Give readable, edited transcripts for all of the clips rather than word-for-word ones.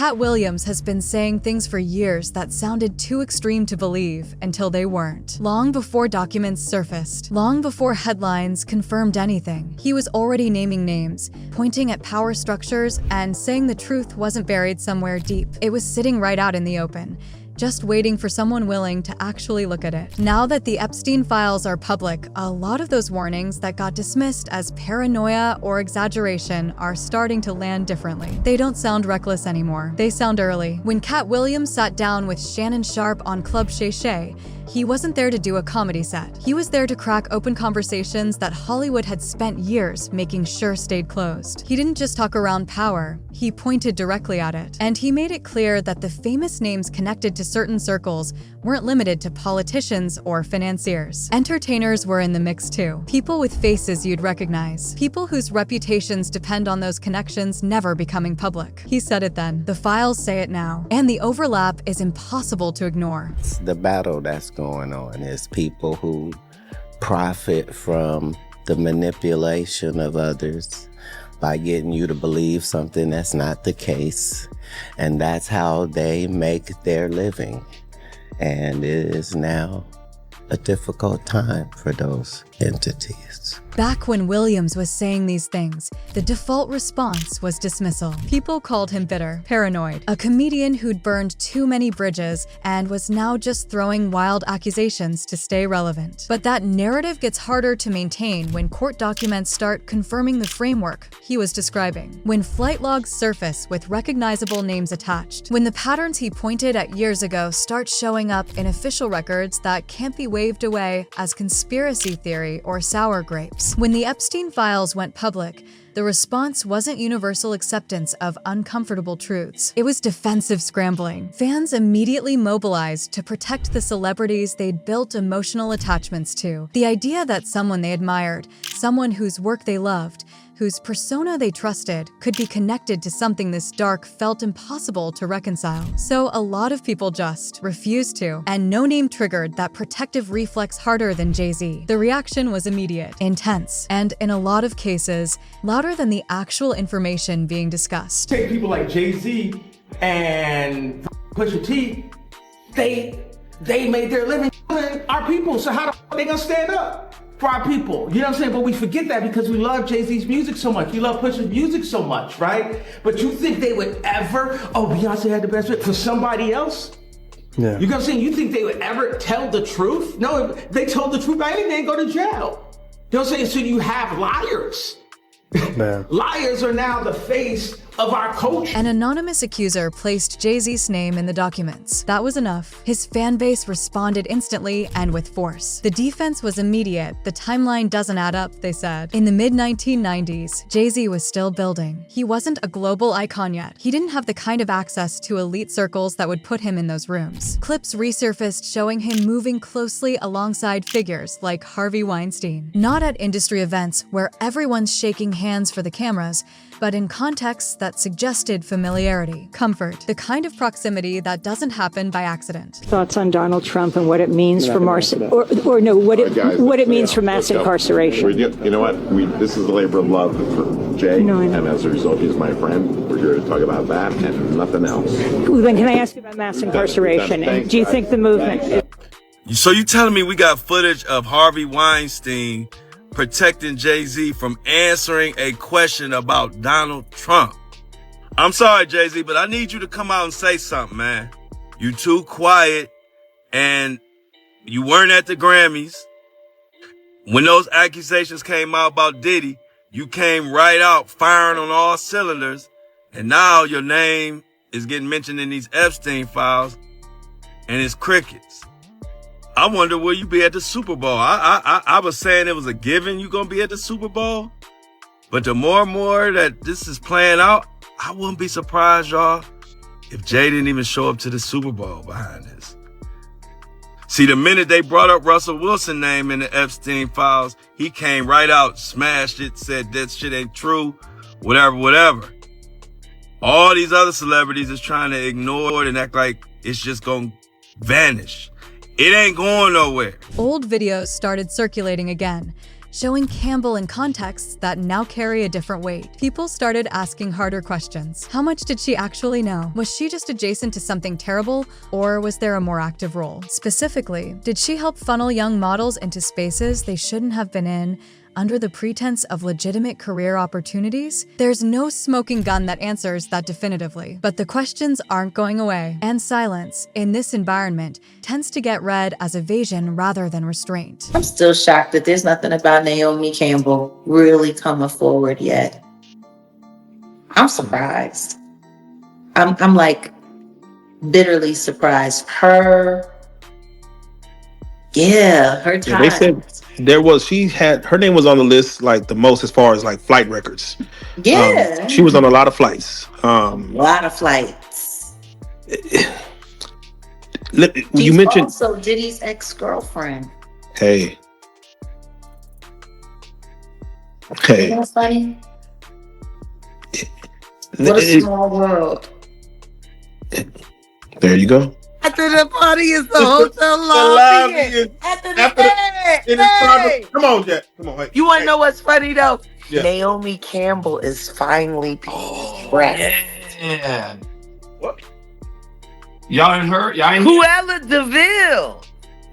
Katt Williams has been saying things for years that sounded too extreme to believe until they weren't. Long before documents surfaced, long before headlines confirmed anything, he was already naming names, pointing at power structures, and saying the truth wasn't buried somewhere deep. It was sitting right out in the open, just waiting for someone willing to actually look at it. Now that the Epstein files are public, a lot of those warnings that got dismissed as paranoia or exaggeration are starting to land differently. They don't sound reckless anymore. They sound early. When Katt Williams sat down with Shannon Sharpe on Club Shay Shay, he wasn't there to do a comedy set. He was there to crack open conversations that Hollywood had spent years making sure stayed closed. He didn't just talk around power, he pointed directly at it. And he made it clear that the famous names connected to certain circles weren't limited to politicians or financiers. Entertainers were in the mix too. People with faces you'd recognize. People whose reputations depend on those connections never becoming public. He said it then. The files say it now. And the overlap is impossible to ignore. The battle that's going on is people who profit from the manipulation of others by getting you to believe something that's not the case. And that's how they make their living. And it is now a difficult time for those entities. Back when Williams was saying these things, the default response was dismissal. People called him bitter, paranoid, a comedian who'd burned too many bridges and was now just throwing wild accusations to stay relevant. But that narrative gets harder to maintain when court documents start confirming the framework he was describing. When flight logs surface with recognizable names attached. When the patterns he pointed at years ago start showing up in official records that can't be waved away as conspiracy theory or sour grapes. When the Epstein files went public, the response wasn't universal acceptance of uncomfortable truths. It was defensive scrambling. Fans immediately mobilized to protect the celebrities they'd built emotional attachments to. The idea that someone they admired, someone whose work they loved, whose persona they trusted, could be connected to something this dark felt impossible to reconcile. So a lot of people just refused to, and no name triggered that protective reflex harder than Jay-Z. The reaction was immediate, intense, and in a lot of cases, louder than the actual information being discussed. Take people like Jay-Z and Pusha T, they made their living our people, so how the f they gonna stand up for our people? You know what I'm saying? But we forget that because we love Jay-Z's music so much. We love Pusha's music so much, right? But you think they would ever, oh, Beyonce had the best fit for somebody else? Yeah. You know what I'm saying? You think they would ever tell the truth? No, if they told the truth, by anything, they'd go to jail. You know what I'm saying? So you have liars. Man. Liars are now the face of our culture. An anonymous accuser placed Jay-Z's name in the documents. That was enough. His fan base responded instantly and with force. The defense was immediate. The timeline doesn't add up, they said. In the mid-1990s, Jay-Z was still building. He wasn't a global icon yet. He didn't have the kind of access to elite circles that would put him in those rooms. Clips resurfaced showing him moving closely alongside figures like Harvey Weinstein. Not at industry events where everyone's shaking hands for the cameras, but in contexts that suggested familiarity, comfort, the kind of proximity that doesn't happen by accident. Thoughts on Donald Trump and what it means for mass incarceration? You know what? This is a labor of love for Jay, and as a result, he's my friend. We're here to talk about that and nothing else. Then can I ask you about mass incarceration? And do you think the movement... So you telling me we got footage of Harvey Weinstein protecting Jay-Z from answering a question about Donald Trump? I'm sorry, Jay-Z, but I need you to come out and say something, man. You too quiet, and you weren't at the Grammys. When those accusations came out about Diddy, you came right out firing on all cylinders, and now your name is getting mentioned in these Epstein files, and it's crickets. I wonder will you be at the Super Bowl. I was saying it was a given you gonna be at the Super Bowl, but the more and more that this is playing out, I wouldn't be surprised, y'all, if Jay didn't even show up to the Super Bowl behind this. See, the minute they brought up Russell Wilson's name in the Epstein files, he came right out, smashed it, said that shit ain't true, whatever. All these other celebrities is trying to ignore it and act like it's just gonna vanish. It ain't going nowhere. Old videos started circulating again. showing Campbell in contexts that now carry a different weight. People started asking harder questions. How much did she actually know? Was she just adjacent to something terrible, or was there a more active role? Specifically, did she help funnel young models into spaces they shouldn't have been in, under the pretense of legitimate career opportunities? There's no smoking gun that answers that definitively, but the questions aren't going away. And silence, in this environment, tends to get read as evasion rather than restraint. I'm still shocked that there's nothing about Naomi Campbell really coming forward yet. I'm surprised. I'm like bitterly surprised. Her time. Yeah, they said her name was on the list like the most as far as like flight records. Yeah. She was on a lot of flights. A lot of flights. You mentioned also Diddy's ex-girlfriend. Hey. Isn't that funny? What a small world. There you go. After the party is the hotel lobby. After the bed. Come on, Jack. Come on. Wait. You want to know what's funny though? Yeah. Naomi Campbell is finally being dressed. Yeah. What? Y'all ain't heard? Cruella DeVille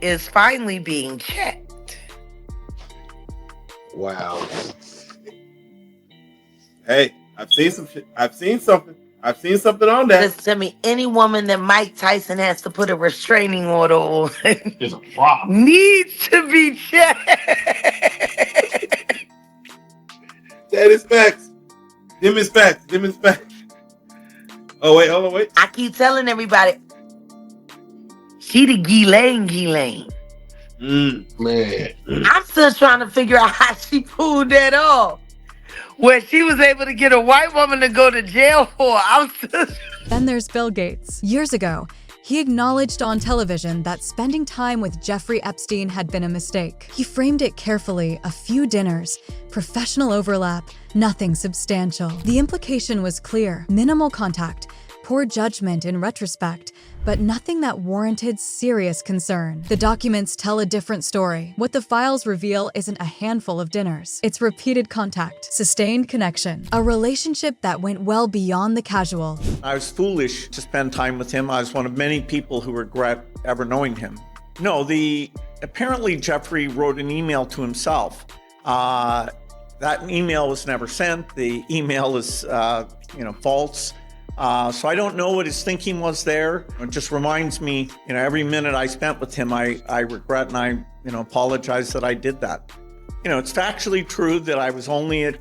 is finally being checked. Wow. Hey, I've seen some shit. I've seen something on that. Listen to me, any woman that Mike Tyson has to put a restraining order on It's a problem. needs to be checked. That is facts. Them is facts. Oh, wait, hold on, wait. I keep telling everybody, she the Ghislaine. Man. I'm still trying to figure out how she pulled that off. Where she was able to get a white woman to go to jail for. Then there's Bill Gates. Years ago, he acknowledged on television that spending time with Jeffrey Epstein had been a mistake. He framed it carefully: a few dinners, professional overlap, nothing substantial. The implication was clear: minimal contact, poor judgment in retrospect, but nothing that warranted serious concern. The documents tell a different story. What the files reveal isn't a handful of dinners. It's repeated contact, sustained connection, a relationship that went well beyond the casual. I was foolish to spend time with him. I was one of many people who regret ever knowing him. No, apparently Jeffrey wrote an email to himself. That email was never sent. The email is, false. So I don't know what his thinking was there. It just reminds me, every minute I spent with him, I regret and I, apologize that I did that. It's factually true that I was only at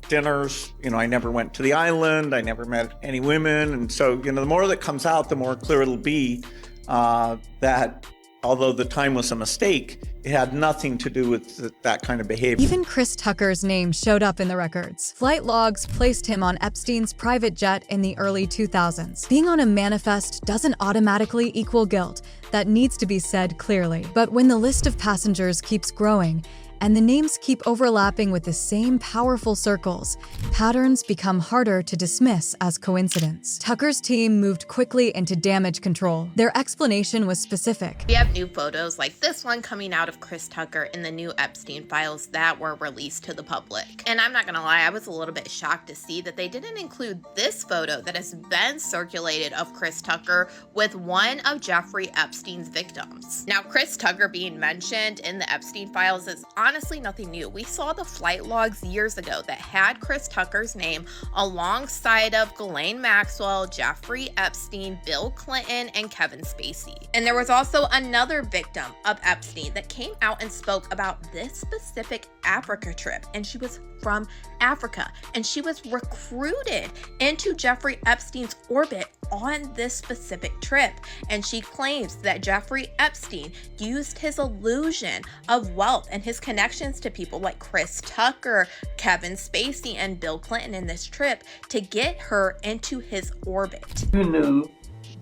dinners. I never went to the island. I never met any women. And so, the more that comes out, the more clear it'll be that although the time was a mistake, it had nothing to do with that kind of behavior. Even Chris Tucker's name showed up in the records. Flight logs placed him on Epstein's private jet in the early 2000s. Being on a manifest doesn't automatically equal guilt. That needs to be said clearly. But when the list of passengers keeps growing, and the names keep overlapping with the same powerful circles, patterns become harder to dismiss as coincidence. Tucker's team moved quickly into damage control. Their explanation was specific. We have new photos like this one coming out of Chris Tucker in the new Epstein files that were released to the public. And I'm not gonna lie, I was a little bit shocked to see that they didn't include this photo that has been circulated of Chris Tucker with one of Jeffrey Epstein's victims. Now, Chris Tucker being mentioned in the Epstein files is honestly nothing new. We saw the flight logs years ago that had Chris Tucker's name alongside of Ghislaine Maxwell, Jeffrey Epstein, Bill Clinton, and Kevin Spacey. And there was also another victim of Epstein that came out and spoke about this specific Africa trip, and she was from Africa, and she was recruited into Jeffrey Epstein's orbit on this specific trip. And she claims that Jeffrey Epstein used his illusion of wealth and his connections to people like Chris Tucker, Kevin Spacey, and Bill Clinton in this trip to get her into his orbit. You knew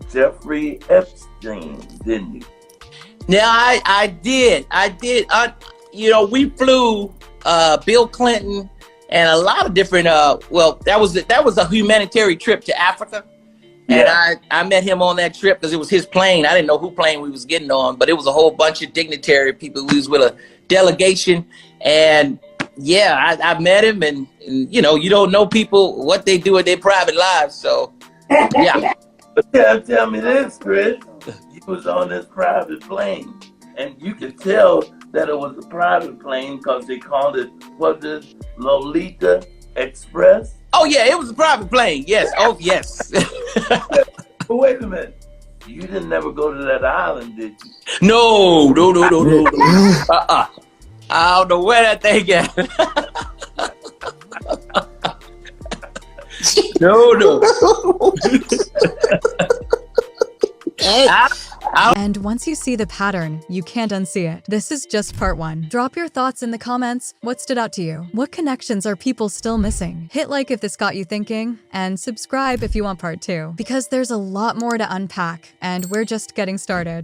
Jeffrey Epstein, didn't you? Yeah, I did. We flew Bill Clinton and a lot of different that was a humanitarian trip to Africa. And I met him on that trip because it was his plane. I didn't know who plane we was getting on, but it was a whole bunch of dignitary people. We was with a delegation. And yeah, I met him, and you know, you don't know people, what they do in their private lives. So yeah. But tell me this, Chris. You was on this private plane, and you could tell that it was a private plane because they called it, what is it, Lolita Express? Oh yeah, it was a private plane. Yes. Oh yes. But wait a minute. You didn't never go to that island, did you? No. I don't know where that thing at. No. And once you see the pattern, you can't unsee it. This is just part 1. Drop your thoughts in the comments. What stood out to you? What connections are people still missing? Hit like if this got you thinking, and subscribe if you want part 2, because there's a lot more to unpack, and we're just getting started.